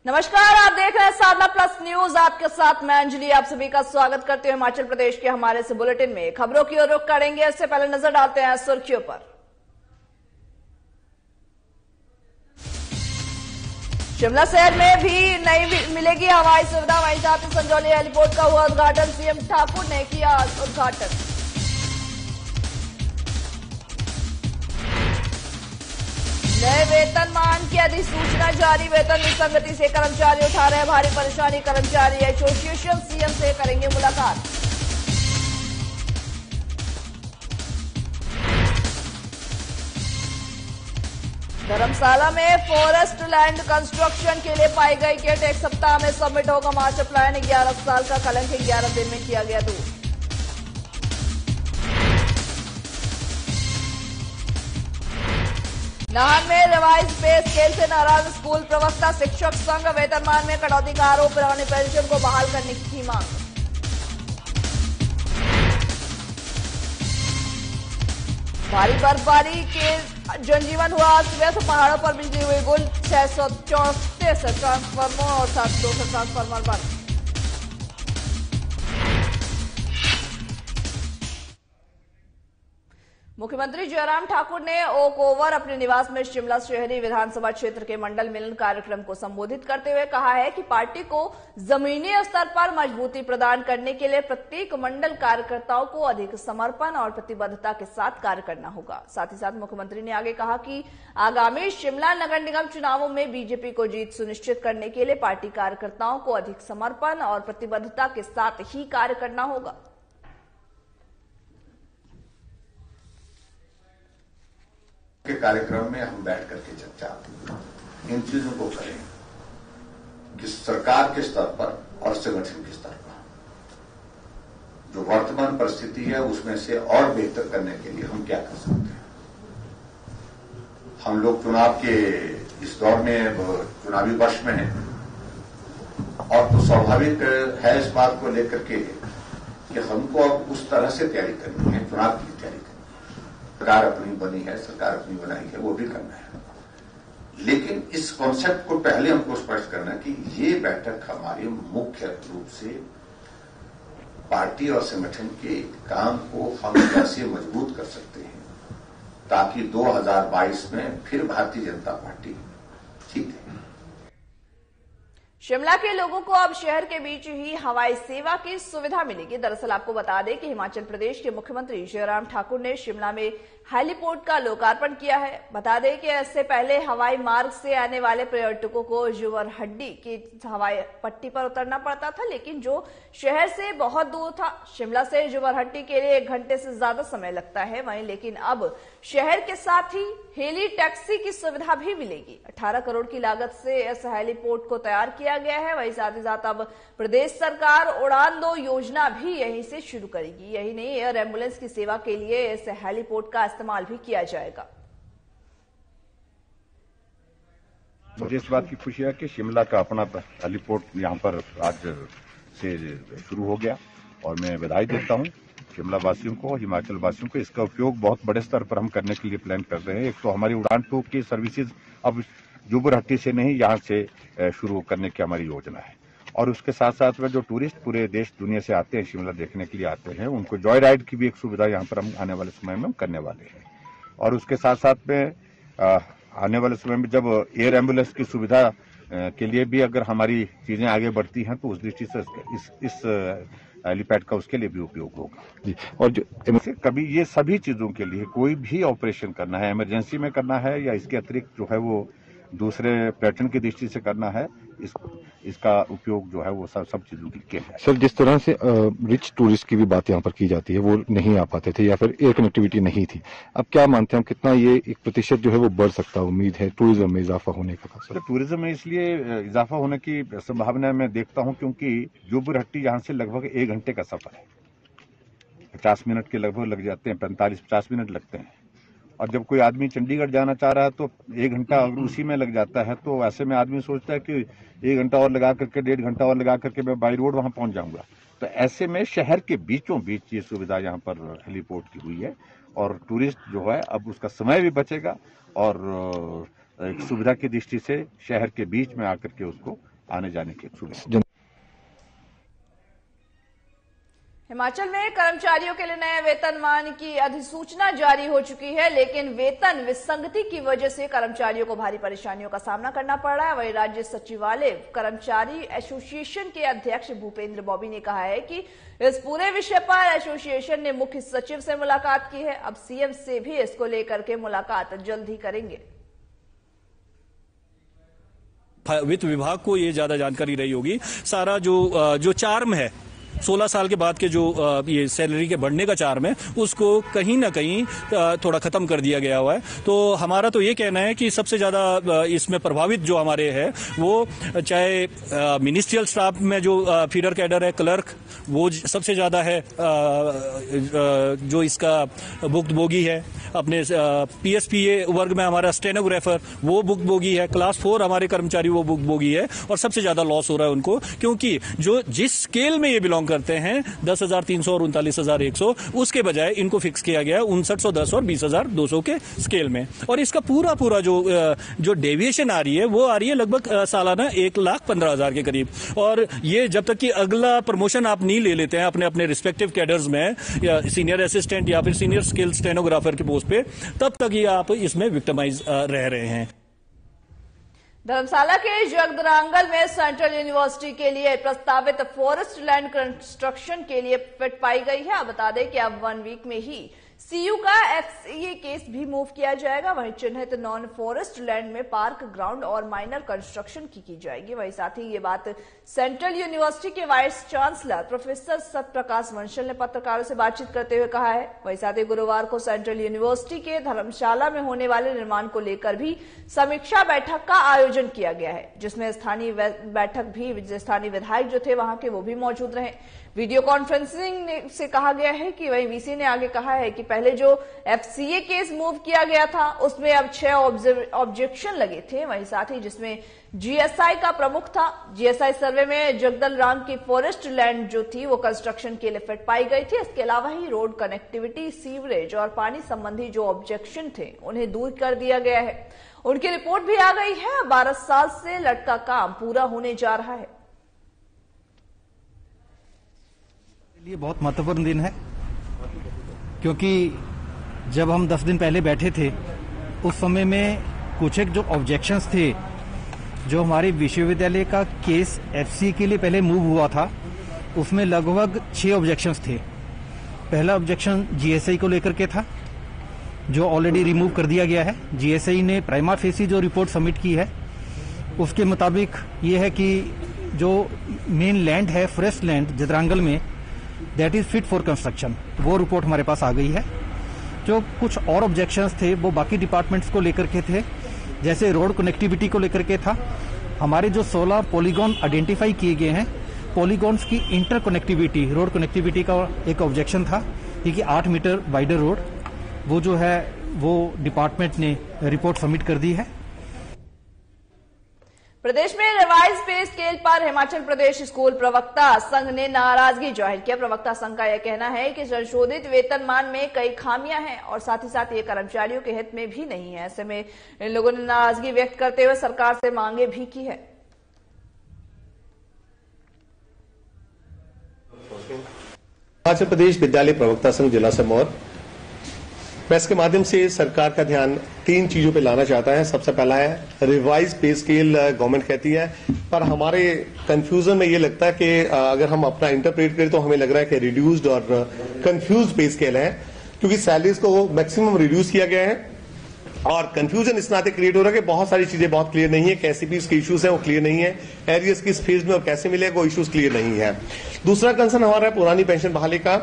नमस्कार, आप देख रहे हैं साधना प्लस न्यूज। आपके साथ मैं अंजलि, आप सभी का स्वागत करते हुए हिमाचल प्रदेश के हमारे इस बुलेटिन में खबरों की ओर रुख करेंगे। इससे पहले नजर डालते हैं सुर्खियों पर। शिमला शहर में भी नई मिलेगी हवाई सुविधा। वहीं साथ ही संजौली हेलीपोर्ट का हुआ उद्घाटन, सीएम ठाकुर ने किया उद्घाटन। नए वेतनमान की अधिसूचना जारी। वेतन विसंगति से कर्मचारी उठा रहे भारी परेशानी। कर्मचारी एसोसिएशन सीएम से करेंगे मुलाकात। धर्मशाला में फॉरेस्ट लैंड कंस्ट्रक्शन के लिए पाई गई किट 1 सप्ताह में सबमिट होगा मास्टर प्लान। 11 साल का कलंक 11 दिन में किया गया दूर। नाहन में रिवाइज पे स्केल से नाराज स्कूल प्रवक्ता। शिक्षक संघ वेतनमान में कटौती का आरोप। पुरानी पेंशन को बहाल करने की थी मांग। भारी बर्फबारी के जनजीवन हुआ अस्त व्यस्त। पहाड़ों पर बिजली हुई गुल। 634 ट्रांसफार्मर और 702 ट्रांसफार्मर बंद। मुख्यमंत्री जयराम ठाकुर ने ओक ओवर अपने निवास में शिमला शहरी विधानसभा क्षेत्र के मंडल मिलन कार्यक्रम को संबोधित करते हुए कहा है कि पार्टी को जमीनी स्तर पर मजबूती प्रदान करने के लिए प्रत्येक मंडल कार्यकर्ताओं को अधिक समर्पण और प्रतिबद्धता के साथ कार्य करना होगा। साथ ही साथ मुख्यमंत्री ने आगे कहा कि आगामी शिमला नगर निगम चुनावों में बीजेपी को जीत सुनिश्चित करने के लिए पार्टी कार्यकर्ताओं को अधिक समर्पण और प्रतिबद्धता के साथ ही कार्य करना होगा। के कार्यक्रम में हम बैठ करके चर्चा इन चीजों को करें कि सरकार के स्तर पर और संगठन के स्तर पर जो वर्तमान परिस्थिति है उसमें से और बेहतर करने के लिए हम क्या कर सकते हैं। हम लोग चुनाव के इस दौर में चुनावी वर्ष में हैं और तो स्वाभाविक है इस बात को लेकर के कि हमको अब उस तरह से तैयारी करनी है, चुनाव की तैयारी करनी है। सरकार अपनी बनी है, सरकार अपनी बनाई है, वो भी करना है, लेकिन इस कॉन्सेप्ट को पहले हमको स्पष्ट करना कि ये बैठक हमारी मुख्य रूप से पार्टी और संगठन के काम को हम कैसे मजबूत कर सकते हैं ताकि 2022 में फिर भारतीय जनता पार्टी जीते। शिमला के लोगों को अब शहर के बीच ही हवाई सेवा की सुविधा मिलेगी। दरअसल आपको बता दें कि हिमाचल प्रदेश के मुख्यमंत्री जयराम ठाकुर ने शिमला में हेलीपोर्ट का लोकार्पण किया है। बता दें कि इससे पहले हवाई मार्ग से आने वाले पर्यटकों को जुब्बड़हट्टी की हवाई पट्टी पर उतरना पड़ता था, लेकिन जो शहर से बहुत दूर था। शिमला से जुब्बड़हट्टी के लिए 1 घंटे से ज्यादा समय लगता है वहीं, लेकिन अब शहर के साथ ही हेली टैक्सी की सुविधा भी मिलेगी। 18 करोड़ की लागत से इस हेलीपोर्ट को तैयार किया गया है। वहीं साथ ही साथ अब प्रदेश सरकार उड़ान 2 योजना भी यहीं से शुरू करेगी। यही नहीं, एयर एम्बुलेंस की सेवा के लिए इस हेलीपोर्ट का इस्तेमाल भी किया जाएगा। मुझे इस बात की खुशी है कि शिमला का अपना हेलीपोर्ट यहाँ पर आज से शुरू हो गया और मैं बधाई देता हूँ शिमला वासियों को, हिमाचल वासियों को। इसका उपयोग बहुत बड़े स्तर पर हम करने के लिए प्लान कर रहे हैं। एक तो हमारी उड़ान 2 की सर्विसेज अब जुब्बड़हट्टी से नहीं, यहाँ से शुरू करने की हमारी योजना है। और उसके साथ साथ में जो टूरिस्ट पूरे देश दुनिया से आते हैं, शिमला देखने के लिए आते हैं, उनको जॉय राइड की भी एक सुविधा यहाँ पर हम आने वाले समय में हम करने वाले हैं। और उसके साथ साथ में आने वाले समय में जब एयर एम्बुलेंस की सुविधा के लिए भी अगर हमारी चीजें आगे बढ़ती हैं तो उस दृष्टि से इस हेलीपैड का उसके लिए भी उपयोग होगा जी। और जो कभी ये सभी चीजों के लिए कोई भी ऑपरेशन करना है, इमरजेंसी में करना है या इसके अतिरिक्त जो है वो दूसरे पर्यटन की दृष्टि से करना है, इसका उपयोग जो है वो सब चीजों की किया है। सर, जिस तरह से रिच टूरिस्ट की भी बात यहाँ पर की जाती है, वो नहीं आ पाते थे या फिर एयर कनेक्टिविटी नहीं थी, अब क्या मानते हैं कितना ये 1% जो है वो बढ़ सकता है? उम्मीद है टूरिज्म में इजाफा होने का? सर, टूरिज्म में इसलिए इजाफा होने की संभावना मैं देखता हूँ क्योंकि जुब्बड़हट्टी यहाँ से लगभग 1 घंटे का सफर है। 50 मिनट के लगभग लग जाते हैं, 45-50 मिनट लगते हैं। और जब कोई आदमी चंडीगढ़ जाना चाह रहा है तो 1 घंटा अगर उसी में लग जाता है, तो ऐसे में आदमी सोचता है कि 1 घंटा और लगा करके 1.5 घंटा और लगा करके मैं बाई रोड वहां पहुंच जाऊंगा। तो ऐसे में शहर के बीचों बीच ये सुविधा यहाँ पर हेलीपोर्ट की हुई है और टूरिस्ट जो है अब उसका समय भी बचेगा और एक सुविधा की दृष्टि से शहर के बीच में आकर के उसको आने जाने की सुविधा। हिमाचल में कर्मचारियों के लिए नए वेतनमान की अधिसूचना जारी हो चुकी है, लेकिन वेतन विसंगति की वजह से कर्मचारियों को भारी परेशानियों का सामना करना पड़ रहा है। वहीं राज्य सचिवालय कर्मचारी एसोसिएशन के अध्यक्ष भूपेंद्र बॉबी ने कहा है कि इस पूरे विषय पर एसोसिएशन ने मुख्य सचिव से मुलाकात की है। अब सीएम से भी इसको लेकर के मुलाकात जल्द ही करेंगे। वित्त विभाग को ये ज्यादा जानकारी रही होगी। सारा जो चार्म है 16 साल के बाद के जो ये सैलरी के बढ़ने का चार्म है, उसको कहीं ना कहीं थोड़ा खत्म कर दिया गया हुआ है। तो हमारा तो ये कहना है कि सबसे ज्यादा इसमें प्रभावित जो हमारे है वो चाहे मिनिस्ट्रियल स्टाफ में जो फीडर कैडर है, क्लर्क, वो सबसे ज्यादा है। जो इसका भुक्तभोगी है अपने पीएसपीए वर्ग में हमारा स्टेनोग्राफर, वो भुक्तभोगी है। क्लास 4 हमारे कर्मचारी वो भुक्तभोगी है और सबसे ज्यादा लॉस हो रहा है उनको, क्योंकि जो जिस स्केल में ये बिलोंग करते हैं 10,300 और 39,100, उसके बजाय इनको फिक्स किया गया 5910 और 20,200 के स्केल में। और इसका पूरा जो डेविएशन आ रही है वो आ रही है लगभग सालाना 1,15,000 के करीब। और ये जब तक कि अगला प्रमोशन आप नहीं ले लेते हैं अपने रिस्पेक्टिव कैडर्स में, या सीनियर असिस्टेंट या फिर सीनियर स्किल स्टेनोग्राफर के पोस्ट पे, तब तक ये आप इसमें विक्टिमाइज रह रहे हैं। धर्मशाला के जगदरांगल में सेंट्रल यूनिवर्सिटी के लिए प्रस्तावित फॉरेस्ट लैंड कंस्ट्रक्शन के लिए फिट पाई गई है। बता दें कि अब 1 वीक में ही सीयू का एफसीए केस भी मूव किया जाएगा। वहीं चिन्हित नॉन फॉरेस्ट लैंड में पार्क, ग्राउंड और माइनर कंस्ट्रक्शन की जाएगी। वहीं साथ ही ये बात सेंट्रल यूनिवर्सिटी के वाइस चांसलर प्रोफेसर सत्यप्रकाश वंशल ने पत्रकारों से बातचीत करते हुए कहा है। वहीं साथ ही गुरुवार को सेंट्रल यूनिवर्सिटी के धर्मशाला में होने वाले निर्माण को लेकर भी समीक्षा बैठक का आयोजन किया गया है, जिसमें स्थानीय विधायक जो थे वहां के वो भी मौजूद रहे। वीडियो कॉन्फ्रेंसिंग से कहा गया है कि वहीं वीसी ने आगे कहा है कि पहले जो एफसीए केस मूव किया गया था उसमें अब 6 ऑब्जेक्शन लगे थे। वहीं साथ ही जिसमें जीएसआई का प्रमुख था। जीएसआई सर्वे में जगदलरांग की फॉरेस्ट लैंड जो थी वो कंस्ट्रक्शन के लिए फिट पाई गई थी। इसके अलावा ही रोड कनेक्टिविटी, सीवरेज और पानी संबंधी जो ऑब्जेक्शन थे उन्हें दूर कर दिया गया है। उनकी रिपोर्ट भी आ गई है। 12 साल से लटका काम पूरा होने जा रहा है। ये बहुत महत्वपूर्ण दिन है, क्योंकि जब हम 10 दिन पहले बैठे थे उस समय में कुछ एक जो ऑब्जेक्शंस थे, जो हमारे विश्वविद्यालय का केस एफसी के लिए पहले मूव हुआ था, उसमें लगभग 6 ऑब्जेक्शंस थे। पहला ऑब्जेक्शन जीएसआई को लेकर के था, जो ऑलरेडी रिमूव कर दिया गया है। जीएसआई ने प्राइमा फेसी जो रिपोर्ट सबमिट की है उसके मुताबिक ये है कि जो मेन लैंड है फॉरेस्ट लैंड जगदरांगल में, that is fit for construction, वो रिपोर्ट हमारे पास आ गई है। जो कुछ और ऑब्जेक्शंस थे वो बाकी डिपार्टमेंट्स को लेकर के थे, जैसे रोड कनेक्टिविटी को लेकर के था। हमारे जो 16 पॉलीगॉन आइडेंटिफाई किए गए हैं, पॉलीगॉन्स की इंटर कनेक्टिविटी, रोड कनेक्टिविटी का एक ऑब्जेक्शन था, क्योंकि 8 मीटर वाइडर रोड, वो जो है वो डिपार्टमेंट ने रिपोर्ट सबमिट कर दी है। प्रदेश में रिवाइज पे स्केल पर हिमाचल प्रदेश स्कूल प्रवक्ता संघ ने नाराजगी जाहिर किया। प्रवक्ता संघ का यह कहना है कि संशोधित वेतनमान में कई खामियां हैं और साथ ही साथ ये कर्मचारियों के हित में भी नहीं है। ऐसे में इन लोगों ने नाराजगी व्यक्त करते हुए सरकार से मांगे भी की है। हिमाचल प्रदेश विद्यालय प्रवक्ता संघ जिला सिरमौर प्रेस के माध्यम से सरकार का ध्यान 3 चीजों पे लाना चाहता है। सबसे पहला है रिवाइज पे स्केल, गवर्नमेंट कहती है, पर हमारे कंफ्यूजन में ये लगता है कि अगर हम अपना इंटरप्रेट करें तो हमें लग रहा है कि रिड्यूस्ड और कंफ्यूज पे स्केल है, क्योंकि सैलरीज को मैक्सिमम रिड्यूस किया गया है और कंफ्यूजन इस नाते क्रिएट हो रहा है कि बहुत सारी चीजें बहुत क्लियर नहीं है। कैसीपीज के इश्यूज हैं वो क्लियर नहीं है, एरियर्स किस फेज में और कैसे मिलेगा वो इश्यूज क्लियर नहीं है। दूसरा कंसर्न हमारा है पुरानी पेंशन बहाली का।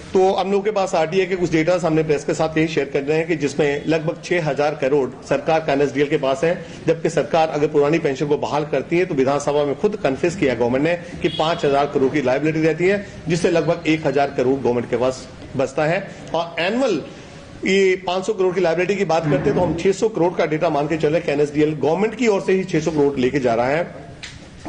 तो हम लोगों के पास आरटीए के कुछ डेटा हमने प्रेस के साथ यही शेयर कर रहे हैं कि जिसमें लगभग 6,000 करोड़ सरकार का एनएसडीएल के पास है, जबकि सरकार अगर पुरानी पेंशन को बहाल करती है तो विधानसभा में खुद कन्फेस किया गवर्नमेंट ने कि 5,000 करोड़ की लायबिलिटी रहती है, जिससे लगभग 1,000 करोड़ गवर्नमेंट के पास बचता है। और एनुअल ये 500 करोड़ की लायबिलिटी की बात करते हैं तो हम 600 करोड़ का डेटा मान के चले कि एनएसडीएल गवर्नमेंट की ओर से ही 600 करोड़ लेके जा रहा है।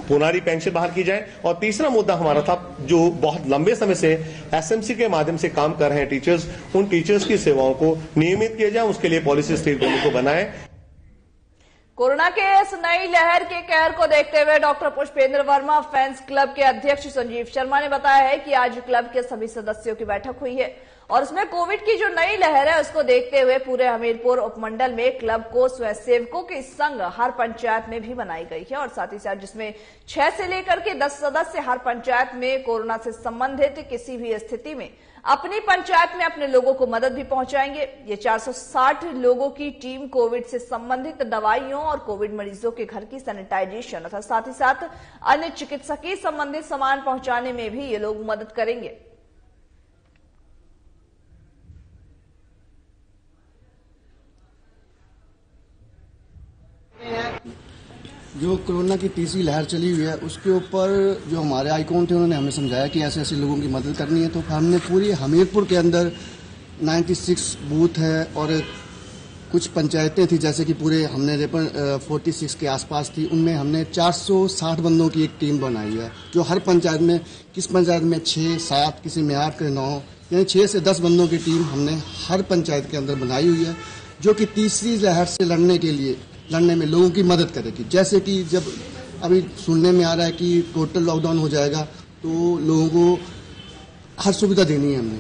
पुरानी पेंशन बहाल की जाए। और तीसरा मुद्दा हमारा था, जो बहुत लंबे समय से एसएमसी के माध्यम से काम कर रहे हैं टीचर्स, उन टीचर्स की सेवाओं को नियमित किया जाए, उसके लिए पॉलिसी स्टेट गवर्नमेंट को बनाए। कोरोना के इस नई लहर के कहर को देखते हुए doctor Pushpendra Verma fans club के अध्यक्ष संजीव शर्मा ने बताया है कि आज क्लब के सभी सदस्यों की बैठक हुई है और उसमें कोविड की जो नई लहर है उसको देखते हुए पूरे हमीरपुर उपमंडल में क्लब को स्वयंसेवकों के संग हर पंचायत में भी बनाई गई है और साथ ही साथ जिसमें 6 से लेकर के 10 सदस्य हर पंचायत में कोरोना से संबंधित किसी भी स्थिति में अपनी पंचायत में अपने लोगों को मदद भी पहुंचाएंगे। ये 460 लोगों की टीम कोविड से संबंधित दवाइयों और कोविड मरीजों के घर की सैनिटाइजेशन तथा साथ ही साथ अन्य चिकित्सकीय संबंधित सामान पहुंचाने में भी ये लोग मदद करेंगे। जो कोरोना की तीसरी लहर चली हुई है उसके ऊपर जो हमारे आइकॉन थे उन्होंने हमें समझाया कि ऐसे ऐसे लोगों की मदद करनी है, तो हमने पूरी हमीरपुर के अंदर 96 बूथ है और कुछ पंचायतें थी जैसे कि पूरे हमने 46 के आसपास थी, उनमें हमने 460 बंदों की एक टीम बनाई है जो हर पंचायत में, किस पंचायत में 6, 7, किसी में 8 के 9, यानी 6 से 10 बंदों की टीम हमने हर पंचायत के अंदर बनाई हुई है जो कि तीसरी लहर से लड़ने में लोगों की मदद करेगी। जैसे कि जब अभी सुनने में आ रहा है कि टोटल लॉकडाउन हो जाएगा तो लोगों को हर सुविधा देनी है हमने।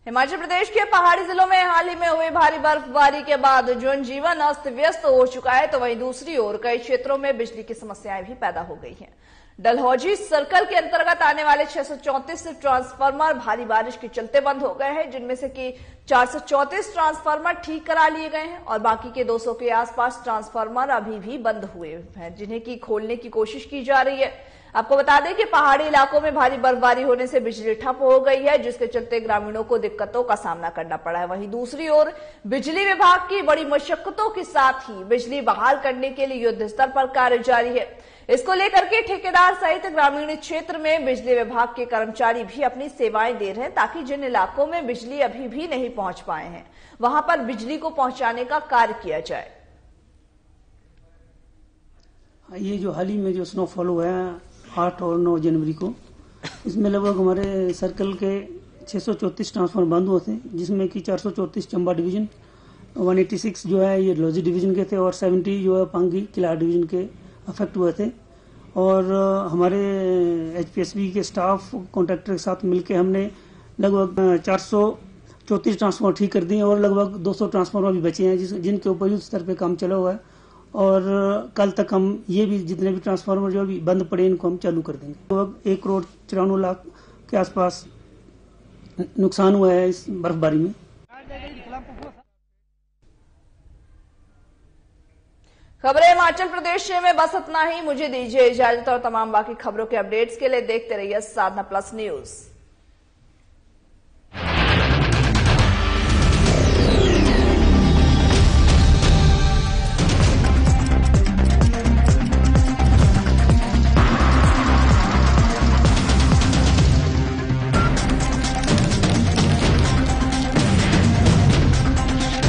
हिमाचल प्रदेश के पहाड़ी जिलों में हाल ही में हुई भारी बर्फबारी के बाद जनजीवन अस्त व्यस्त हो चुका है, तो वहीं दूसरी ओर कई क्षेत्रों में बिजली की समस्याएं भी पैदा हो गई हैं। डलहौजी सर्कल के अंतर्गत आने वाले 634 ट्रांसफार्मर भारी बारिश के चलते बंद हो गए हैं, जिनमें से कि 434 ट्रांसफार्मर ठीक करा लिए गए हैं और बाकी के 200 के आसपास ट्रांसफार्मर अभी भी बंद हुए हैं, जिन्हें की खोलने की कोशिश की जा रही है। आपको बता दें कि पहाड़ी इलाकों में भारी बर्फबारी होने से बिजली ठप हो गई है, जिसके चलते ग्रामीणों को दिक्कतों का सामना करना पड़ा है। वहीं दूसरी ओर बिजली विभाग की बड़ी मशक्कतों के साथ ही बिजली बहाल करने के लिए युद्ध स्तर पर कार्य जारी है। इसको लेकर के ठेकेदार सहित ग्रामीण क्षेत्र में बिजली विभाग के कर्मचारी भी अपनी सेवाएं दे रहे हैं, ताकि जिन इलाकों में बिजली अभी भी नहीं पहुंच पाए हैं वहां पर बिजली को पहुंचाने का कार्य किया जाए। ये जो हाल ही में जो स्नोफॉल हुआ है 8 और 9 जनवरी को, इसमें लगभग हमारे सर्कल के 634 ट्रांसफार्मर बंद हुए थे, जिसमें कि 434 चंबा डिवीजन, 186 जो है ये लॉजी डिवीजन के थे और 70 जो है पांगी किला डिवीजन के अफेक्ट हुए थे। और हमारे एचपीएसबी के स्टाफ कॉन्ट्रैक्टर के साथ मिलकर हमने लगभग 434 ट्रांसफार्मर ठीक कर दिए और लगभग 200 ट्रांसफार्मर भी बचे हैं जिनके ऊपर युद्ध स्तर पे काम चला हुआ है। और कल तक हम ये भी जितने भी ट्रांसफार्मर जो अभी बंद पड़े इनको हम चालू कर देंगे। लगभग 1 करोड़ 94 लाख के आसपास नुकसान हुआ है इस बर्फबारी में। खबरें हिमाचल प्रदेश में बस इतना ही। मुझे दीजिए इजाजत और तमाम बाकी खबरों के अपडेट्स के लिए देखते रहिए साधना प्लस न्यूज।